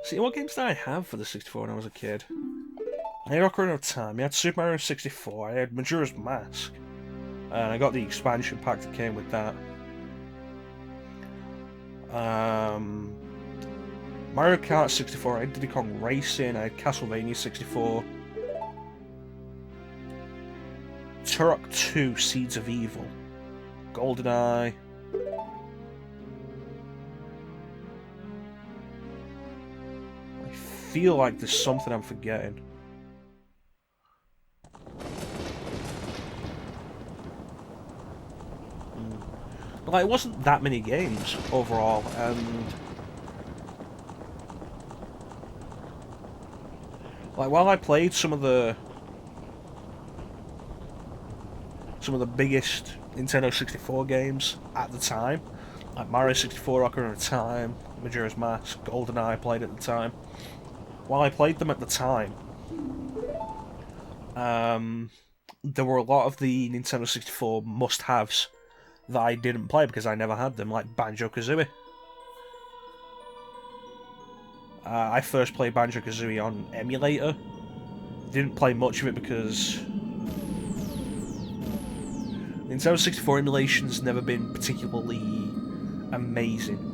See, what games did I have for the 64 when I was a kid? I had Ocarina of Time, I had Super Mario 64, I had Majora's Mask, and I got the expansion pack that came with that. Mario Kart 64, I had Diddy Kong Racing, I had Castlevania 64, Turok 2 Seeds of Evil, GoldenEye. I feel like there's something I'm forgetting. But like, it wasn't that many games overall, and like while I played some of the biggest Nintendo 64 games at the time, like Mario 64, Ocarina of Time, Majora's Mask, GoldenEye I played at the time. While I played them at the time, there were a lot of the Nintendo 64 must-haves that I didn't play because I never had them, like Banjo Kazooie. I first played Banjo Kazooie on emulator. Didn't play much of it because Nintendo 64 emulation's never been particularly amazing.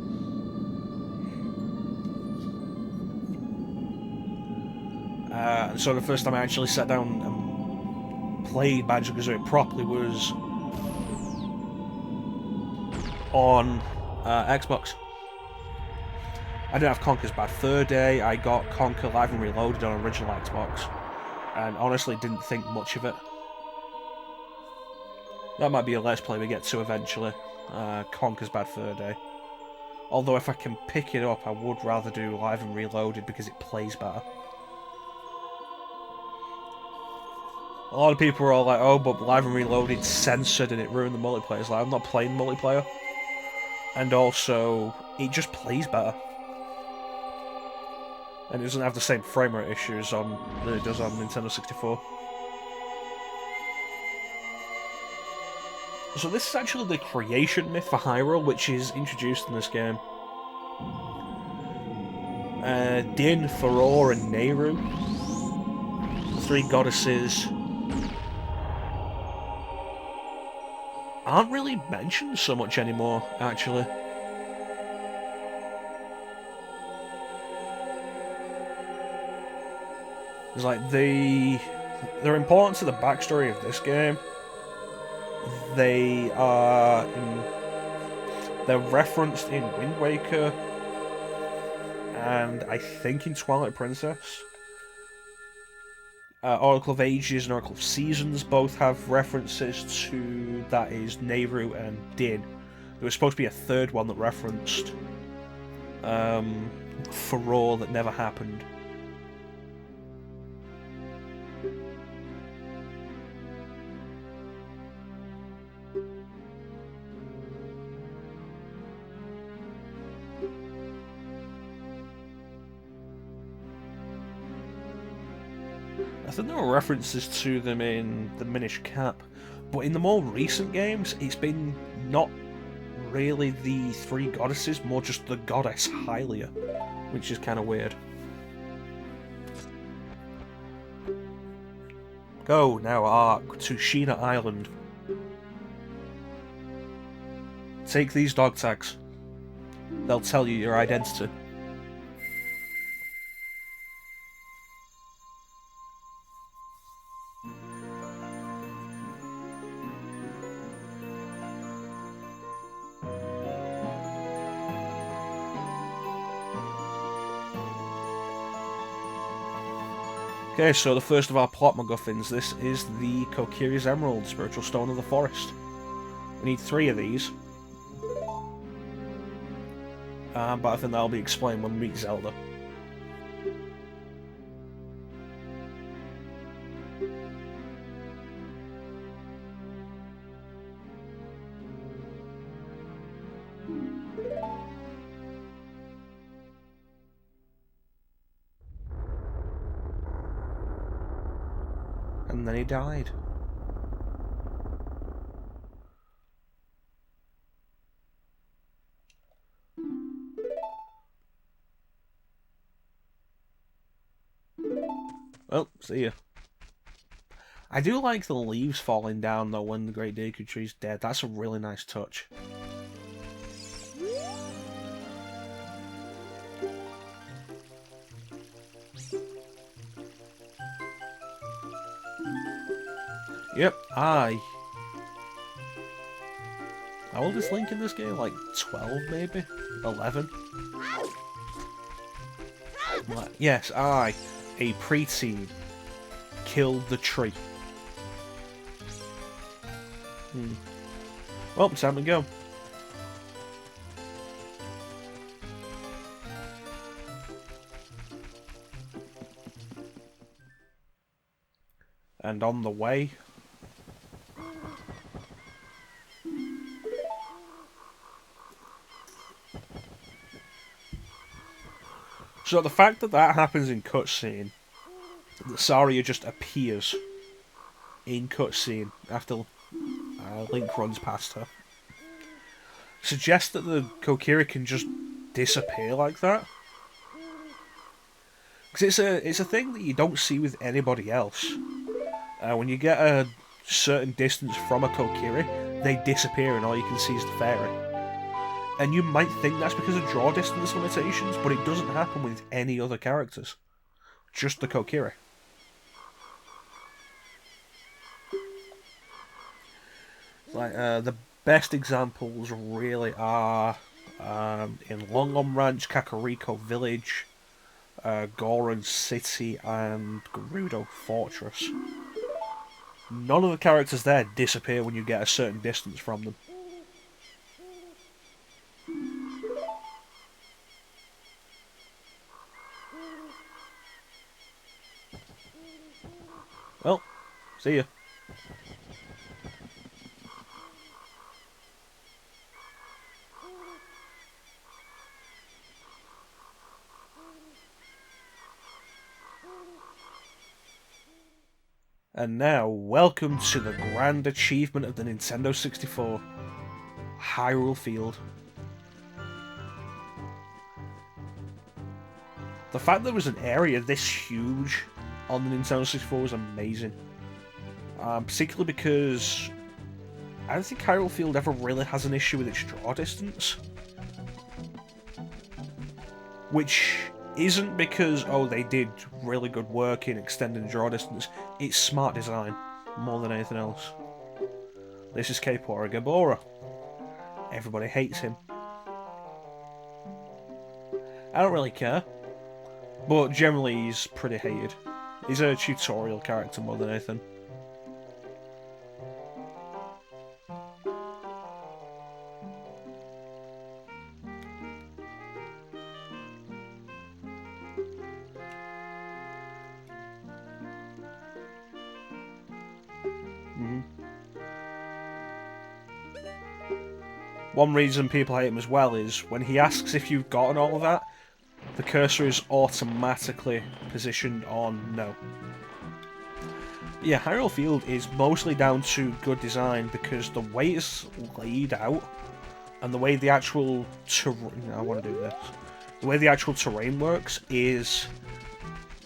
And so the first time I actually sat down and played Banjo Kazooie properly was on Xbox. I didn't have Conker's Bad Fur Day. I got Conker Live and Reloaded on original Xbox, and honestly didn't think much of it. That might be a Let's Play we get to eventually. Conker's Bad Fur Day. Although if I can pick it up, I would rather do Live and Reloaded because it plays better. A lot of people are all like, oh, but Live and Reloaded's censored and it ruined the multiplayer. It's like, I'm not playing multiplayer. And also, it just plays better. And it doesn't have the same frame rate issues that it does on Nintendo 64. So this is actually the creation myth for Hyrule, which is introduced in this game. Din, Farore, and Nehru, the three goddesses, aren't really mentioned so much anymore, actually. It's like they're important to the backstory of this game. They are they're referenced in Wind Waker and I think in Twilight Princess. Oracle of Ages and Oracle of Seasons both have references to that is Nehru and Din. There was supposed to be a third one that referenced Farore that never happened. I think there were references to them in the Minish Cap, but in the more recent games, it's been not really the three goddesses, more just the goddess Hylia, which is kind of weird. Go now, Ark, to Sheena Island. Take these dog tags. They'll tell you your identity. Okay, so the first of our plot MacGuffins. This is the Kokiri's Emerald, Spiritual Stone of the Forest. We need 3 of these. But I think that'll be explained when we meet Zelda. And then he died. Well, see ya. I do like the leaves falling down though when the Great Deku Tree's dead. That's a really nice touch. Yep, How old is Link in this game? Like 12 maybe? 11? Yes, I, a preteen, killed the tree. Well, time to go. And on the way... So the fact that that happens in cutscene, that Saria just appears in cutscene after Link runs past her, suggests that the Kokiri can just disappear like that. Because it's a thing that you don't see with anybody else. When you get a certain distance from a Kokiri, they disappear and all you can see is the fairy. And you might think that's because of draw distance limitations, but it doesn't happen with any other characters. Just the Kokiri. Like, the best examples really are in Longom Ranch, Kakariko Village, Goron City, and Gerudo Fortress. None of the characters there disappear when you get a certain distance from them. Well, see ya. And now, welcome to the grand achievement of the Nintendo 64, Hyrule Field. The fact there was an area this huge on the Nintendo 64 was amazing. Particularly because I don't think Hyrule Field ever really has an issue with its draw distance. Which isn't because, oh, they did really good work in extending the draw distance. It's smart design, more than anything else. This is Kaepora Gaebora. Everybody hates him. I don't really care, but generally he's pretty hated. He's a tutorial character more than anything. One reason people hate him as well is when he asks if you've gotten all of that, the cursor is automatically positioned on no. Yeah, Hyrule Field is mostly down to good design because the way it's laid out and the way the actual the way the actual terrain works is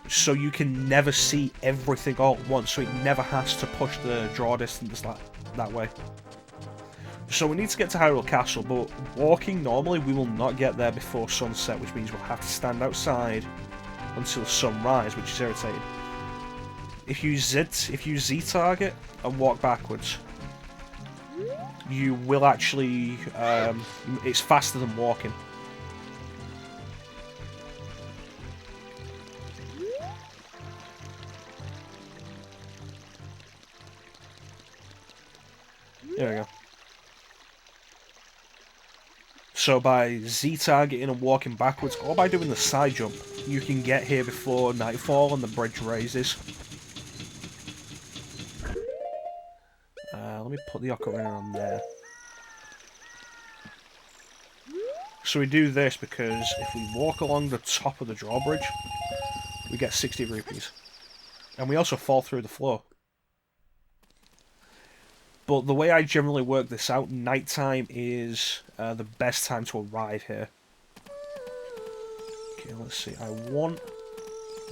so you can never see everything all at once, so it never has to push the draw distance that way. So we need to get to Hyrule Castle, but walking normally we will not get there before sunset, which means we'll have to stand outside until sunrise, which is irritating. If you Z target and walk backwards, you will actually it's faster than walking. There we go. So by Z-targeting and walking backwards, or by doing the side jump, you can get here before nightfall and the bridge raises. Let me put the Ocarina on there. So we do this because if we walk along the top of the drawbridge, we get 60 rupees. And we also fall through the floor. But the way I generally work this out, nighttime is the best time to arrive here. Okay, let's see. I want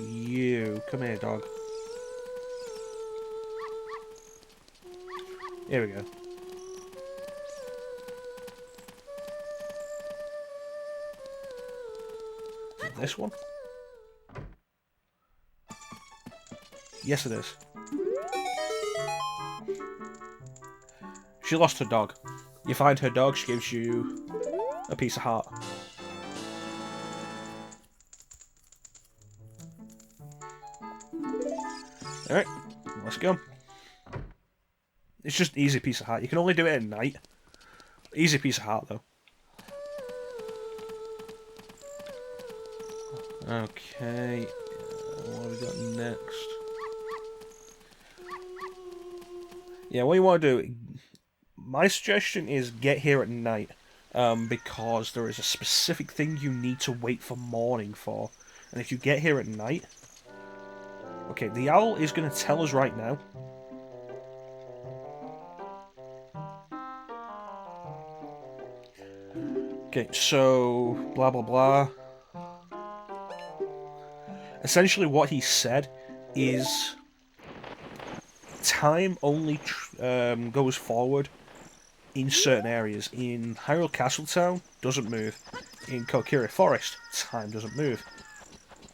you. Come here, dog. Here we go. Is it this one? Yes, it is. She lost her dog. You find her dog, she gives you a piece of heart. Alright, let's go. It's just an easy piece of heart. You can only do it at night. Easy piece of heart, though. Okay, what have we got next? Yeah, what you want to do... My suggestion is get here at night, because there is a specific thing you need to wait for morning for. And if you get here at night... Okay, the owl is going to tell us right now. Okay, so... Blah, blah, blah. Essentially what he said is... Time only goes forward in certain areas. In Hyrule Castletown, doesn't move. In Kokiri Forest, time doesn't move.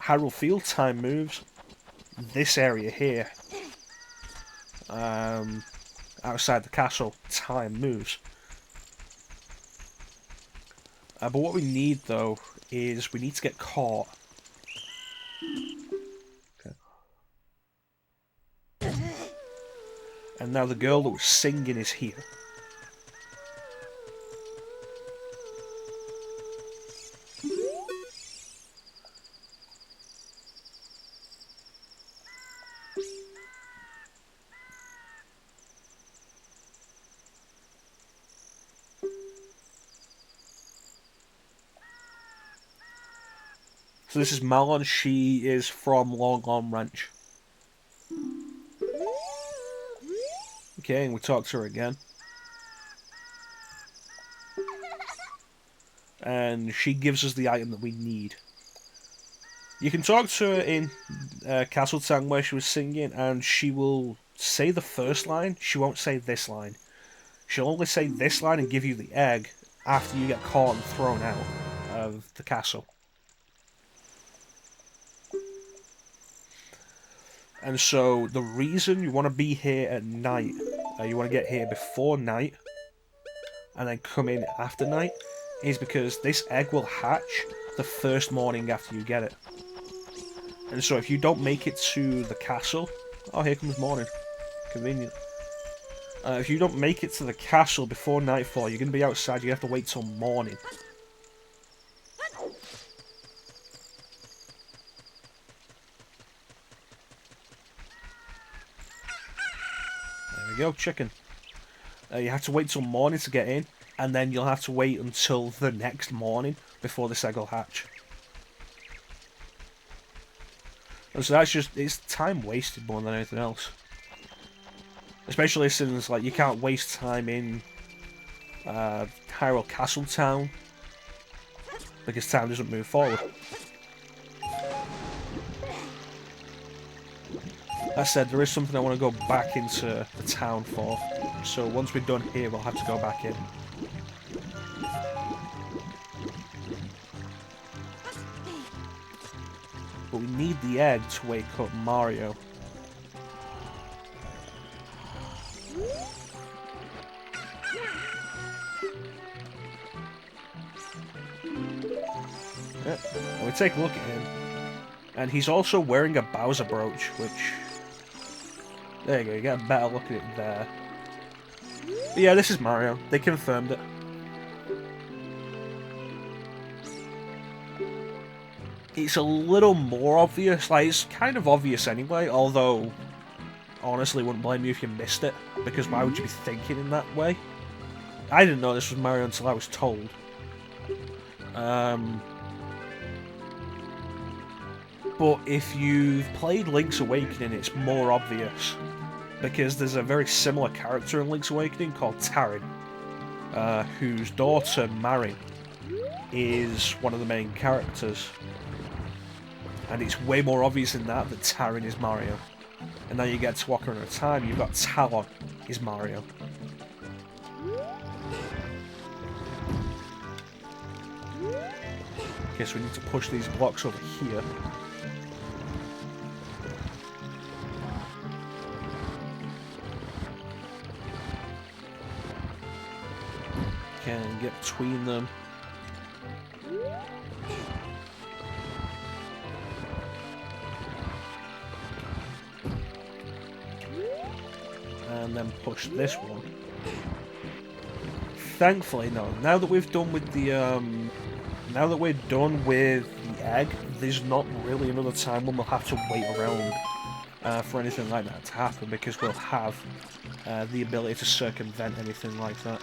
Hyrule Field, time moves. This area here, outside the castle, time moves. But what we need, though, is we need to get caught. Okay. And now the girl that was singing is here. So this is Malon. She is from Long Long Ranch. Okay, and we talk to her again. And she gives us the item that we need. You can talk to her in Castletown where she was singing, and she will say the first line. She won't say this line. She'll only say this line and give you the egg after you get caught and thrown out of the castle. And so the reason you want to be here at night, you want to get here before night, and then come in after night, is because this egg will hatch the first morning after you get it. And so if you don't make it to the castle... Oh, here comes morning. Convenient. If you don't make it to the castle before nightfall, you're going to be outside, you have to wait till morning. There we go, chicken. You have to wait till morning to get in, and then you'll have to wait until the next morning before this egg will hatch. And so that's just, it's time wasted more than anything else. Especially since, like, you can't waste time in Hyrule Castletown, because time doesn't move forward. That said, there is something I want to go back into the town for, so once we're done here, we'll have to go back in. But we need the egg to wake up Mario. Yeah. And we take a look at him. And he's also wearing a Bowser brooch, which... There you go, you get a better look at it there. But yeah, this is Mario. They confirmed it. It's a little more obvious, like, it's kind of obvious anyway, although, honestly, wouldn't blame you if you missed it, because why would you be thinking in that way? I didn't know this was Mario until I was told. But if you've played Link's Awakening, it's more obvious, because there's a very similar character in Link's Awakening called Tarin, whose daughter, Marin, is one of the main characters. And it's way more obvious in that Tarin is Mario. And now you get to Ocarina of Time, you've got Talon is Mario. Okay, so we need to push these blocks over here. Okay, and get between them. And then push this one. Thankfully, no. Now that we've done with the now that we're done with the egg, there's not really another time when we'll have to wait around for anything like that to happen, because we'll have the ability to circumvent anything like that.